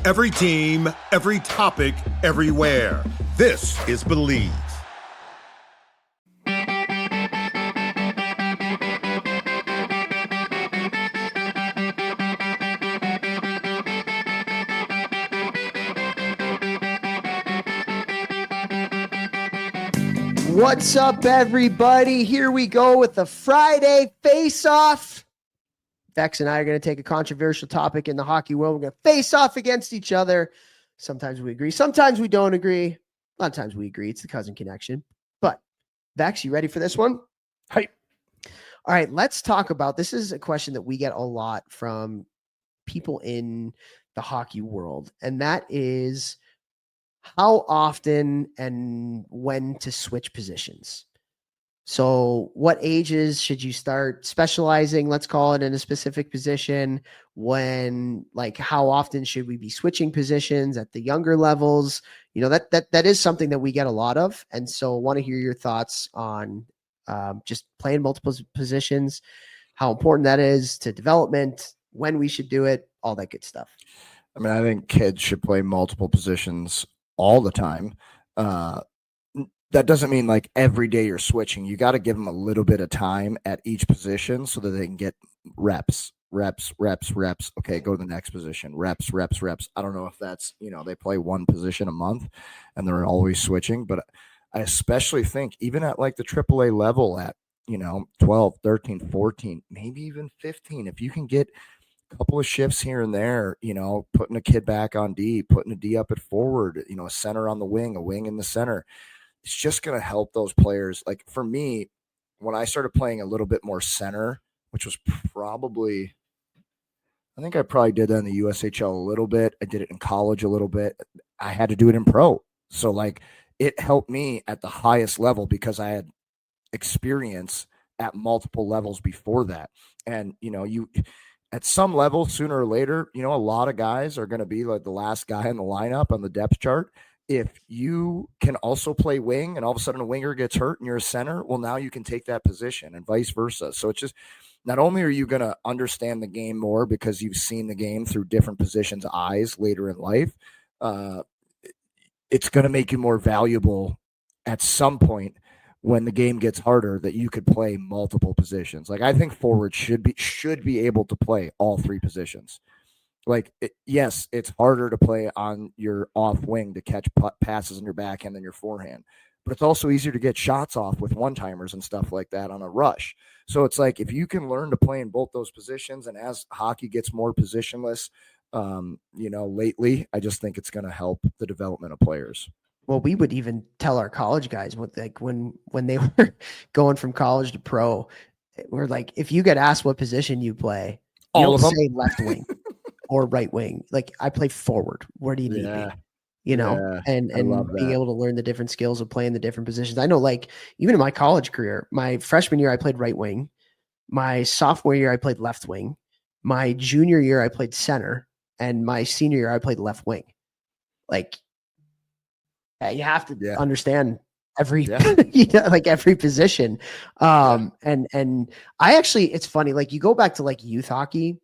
Every team, every topic, everywhere. This is Believe. What's up, everybody? Here we go with the Friday Face-Off. Vex and I are going to take a controversial topic in the hockey world. We're going to face off against each other. Sometimes we agree. Sometimes we don't agree. A lot of times we agree. It's the cousin connection. But Vex, you ready for this one? Hi. All right, let's talk about, this is a question that we get a lot from people in the hockey world. And that is how often and when to switch positions. So what ages should you start specializing, let's call it, in a specific position? When, like, how often should we be switching positions at the younger levels? You know, that is something that we get a lot of. And so I want to hear your thoughts on just playing multiple positions, how important that is to development, when we should do it, all that good stuff. I mean, I think kids should play multiple positions all the time. That doesn't mean like every day you're switching. You got to give them a little bit of time at each position so that they can get reps. Okay, go to the next position. Reps. I don't know if that's, they play one position a month and they're always switching, but I especially think even at like the AAA level at, 12, 13, 14, maybe even 15, if you can get a couple of shifts here and there, putting a kid back on D, putting a D up at forward, a center on the wing, a wing in the center. It's just going to help those players. Like for me, when I started playing a little bit more center, which was probably, I think I probably did that in the USHL a little bit. I did it in college a little bit. I had to do it in pro. So like it helped me at the highest level because I had experience at multiple levels before that. And, you at some level, sooner or later, a lot of guys are going to be like the last guy in the lineup on the depth chart. If you can also play wing and all of a sudden a winger gets hurt and you're a center, well, now you can take that position and vice versa. So it's just, not only are you going to understand the game more because you've seen the game through different positions' eyes later in life, it's going to make you more valuable at some point when the game gets harder that you could play multiple positions. Like I think forwards should be able to play all three positions. Like, yes, it's harder to play on your off wing to catch passes in your backhand than your forehand, but it's also easier to get shots off with one-timers and stuff like that on a rush. So it's like, if you can learn to play in both those positions, and as hockey gets more positionless, lately, I just think it's going to help the development of players. Well, we would even tell our college guys when they were going from college to pro, we're like, if you get asked what position you play, all of them say left wing. Or right wing. Like I play forward. Where do you need me? And being able to learn the different skills of playing the different positions. I know, like, even in my college career, my freshman year, I played right wing. My sophomore year, I played left wing. My junior year, I played center. And my senior year, I played left wing. Like, you have to understand every, like every position. And I actually, it's funny, like you go back to like youth hockey.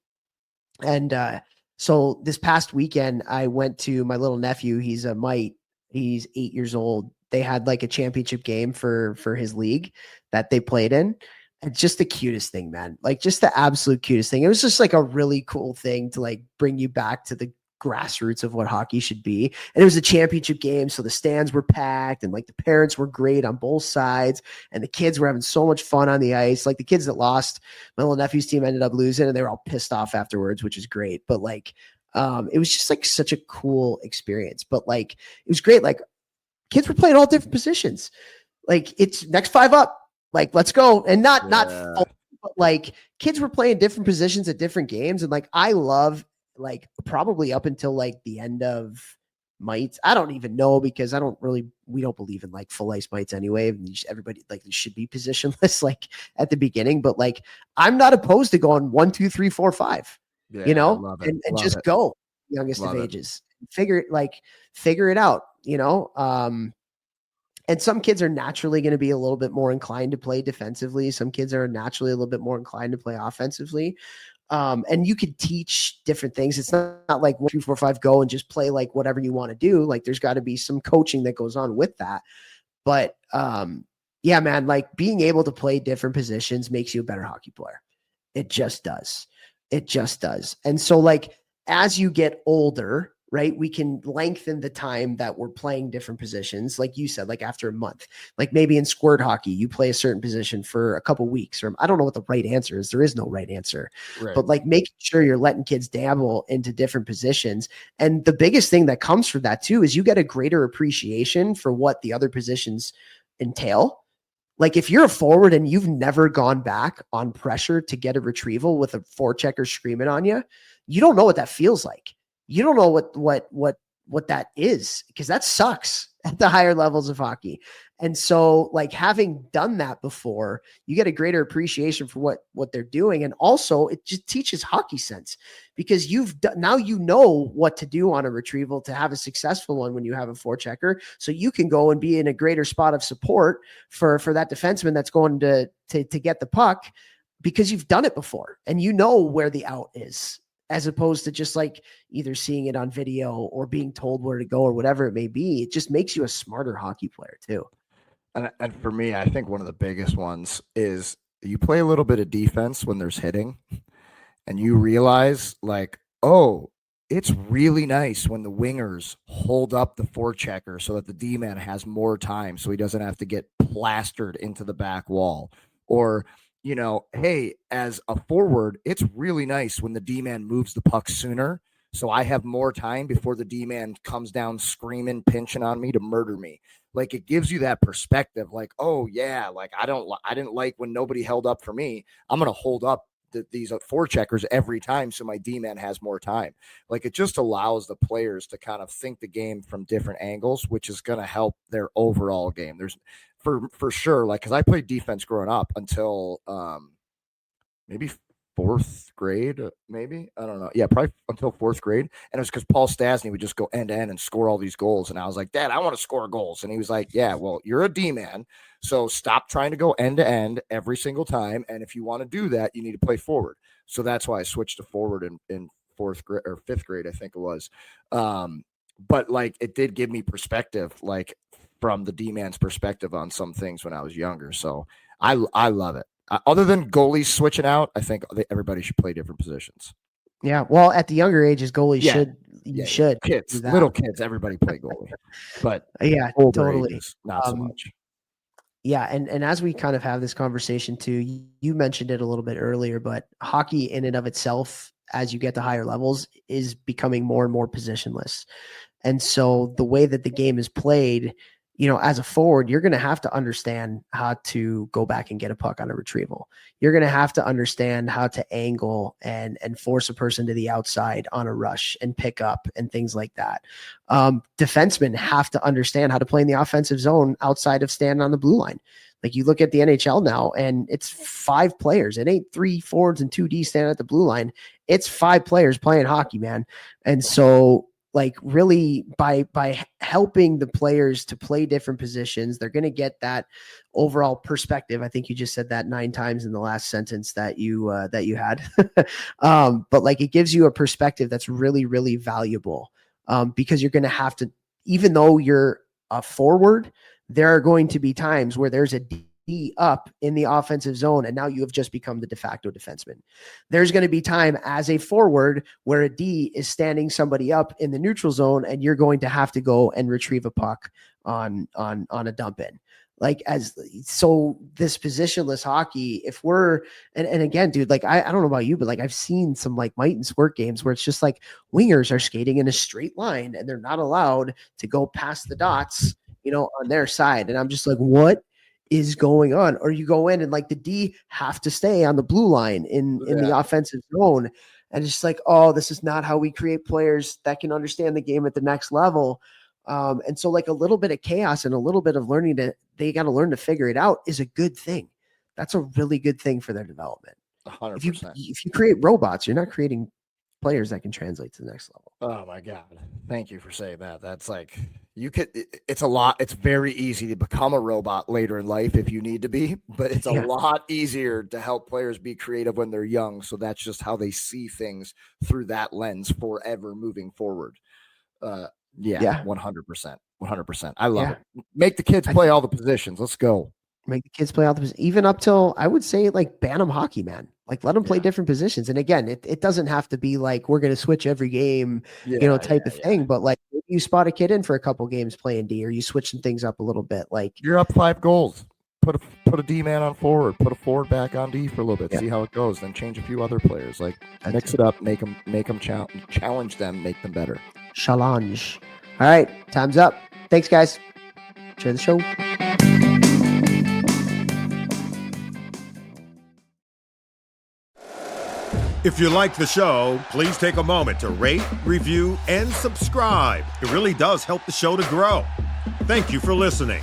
And so this past weekend, I went to my little nephew. He's a mite. He's 8 years old. They had like a championship game for his league that they played in. And just the cutest thing, man. Like just the absolute cutest thing. It was just like a really cool thing to like bring you back to the grassroots of what hockey should be. And it was a championship game, so the stands were packed and like the parents were great on both sides and the kids were having so much fun on the ice. Like the kids that lost, my little nephew's team ended up losing and they were all pissed off afterwards, which is great. But like it was just like such a cool experience. But like it was great. Like kids were playing all different positions. Like it's next five up. Like let's go. And not full, but like kids were playing different positions at different games. And like I love, like probably up until like the end of mites. I don't even know because we don't believe in like full ice mites anyway. Everybody like should be positionless like at the beginning, but like I'm not opposed to going 1, 2, 3, 4, 5, and just go youngest of ages, figure it out, and some kids are naturally going to be a little bit more inclined to play defensively. Some kids are naturally a little bit more inclined to play offensively. And you could teach different things. It's not like 1, 2, 4, 5, go and just play like whatever you want to do. Like there's got to be some coaching that goes on with that. But yeah, man, like being able to play different positions makes you a better hockey player. It just does. It just does. And so like as you get older, right, we can lengthen the time that we're playing different positions. Like you said, like after a month, like maybe in squirt hockey, you play a certain position for a couple weeks, or I don't know what the right answer is. There is no right answer, right. But like making sure you're letting kids dabble into different positions. And the biggest thing that comes from that too, is you get a greater appreciation for what the other positions entail. Like if you're a forward and you've never gone back on pressure to get a retrieval with a forechecker screaming on you, you don't know what that feels like. You don't know what that is, because that sucks at the higher levels of hockey. And so like having done that before, you get a greater appreciation for what they're doing. And also it just teaches hockey sense, because now you know what to do on a retrieval to have a successful one when you have a forechecker. So you can go and be in a greater spot of support for that defenseman that's going to get the puck, because you've done it before and you know where the out is, as opposed to just like either seeing it on video or being told where to go or whatever it may be. It just makes you a smarter hockey player too. And for me, I think one of the biggest ones is you play a little bit of defense when there's hitting, and you realize like, oh, it's really nice when the wingers hold up the forechecker so that the D-man has more time, so he doesn't have to get plastered into the back wall. Or, you know, hey, as a forward, it's really nice when the D-man moves the puck sooner, so I have more time before the D-man comes down screaming, pinching on me to murder me. Like it gives you that perspective, like, oh yeah, like I didn't like when nobody held up for me. I'm gonna hold up these forecheckers every time, so my D-man has more time. Like it just allows the players to kind of think the game from different angles, which is gonna help their overall game. There's for sure, like because I played defense growing up until maybe fourth grade, maybe. I don't know. Yeah, probably until fourth grade. And it was because Paul Stasny would just go end to end and score all these goals. And I was like, Dad, I want to score goals. And he was like, yeah, well, you're a D-man, so stop trying to go end to end every single time. And if you want to do that, you need to play forward. So that's why I switched to forward in fourth grade or fifth grade, I think it was. But like it did give me perspective, like from the D-man's perspective on some things when I was younger. So I love it. Other than goalies switching out, I think everybody should play different positions. Yeah, well, at the younger ages, goalies should kids, little kids, everybody play goalie, but yeah, totally ages, not so much. Yeah, and as we kind of have this conversation too, you mentioned it a little bit earlier, but hockey in and of itself, as you get to higher levels, is becoming more and more positionless. And so the way that the game is played, you know, as a forward, you're going to have to understand how to go back and get a puck on a retrieval. You're going to have to understand how to angle and force a person to the outside on a rush and pick up and things like that. Defensemen have to understand how to play in the offensive zone outside of standing on the blue line. Like you look at the NHL now and it's 5 players. It ain't 3 forwards and 2D standing at the blue line. It's 5 players playing hockey, man. And so like really by helping the players to play different positions, they're going to get that overall perspective. I think you just said that 9 times in the last sentence that you had. But like it gives you a perspective that's really, really valuable because you're going to have to, even though you're a forward, there are going to be times where there's a D up in the offensive zone, and now you have just become the de facto defenseman. There's going to be time as a forward where a D is standing somebody up in the neutral zone, and you're going to have to go and retrieve a puck on a dump in. Like so this positionless hockey, if we're, and again, dude, like I don't know about you, but like I've seen some like might and squirt games where it's just like wingers are skating in a straight line and they're not allowed to go past the dots, you know, on their side. And I'm just like, what is going on? Or you go in and like the D have to stay on the blue line in the offensive zone. And it's just like, oh, this is not how we create players that can understand the game at the next level. And so like a little bit of chaos and a little bit of learning they got to learn to figure it out is a good thing. That's a really good thing for their development. 100%. If you create robots, you're not creating players that can translate to the next level. Oh my God. Thank you for saying that. That's like, It's a lot. It's very easy to become a robot later in life if you need to be, but it's a lot easier to help players be creative when they're young. So that's just how they see things through that lens forever moving forward. 100%. 100%. I love it. Make the kids play all the positions. Let's go. Make the kids play all the positions, even up till, I would say, like, Bantam hockey, man. Like, let them play different positions. And again, it doesn't have to be like we're going to switch every game, type of thing. But like, maybe you spot a kid in for a couple games playing D, or you switch some things up a little bit. Like, you're up 5 goals. Put a D man on forward. Put a forward back on D for a little bit. See how it goes. Then change a few other players. Like, mix it up. Make them challenge them. Make them better. Challenge. All right, time's up. Thanks, guys. Share the show. If you like the show, please take a moment to rate, review, and subscribe. It really does help the show to grow. Thank you for listening.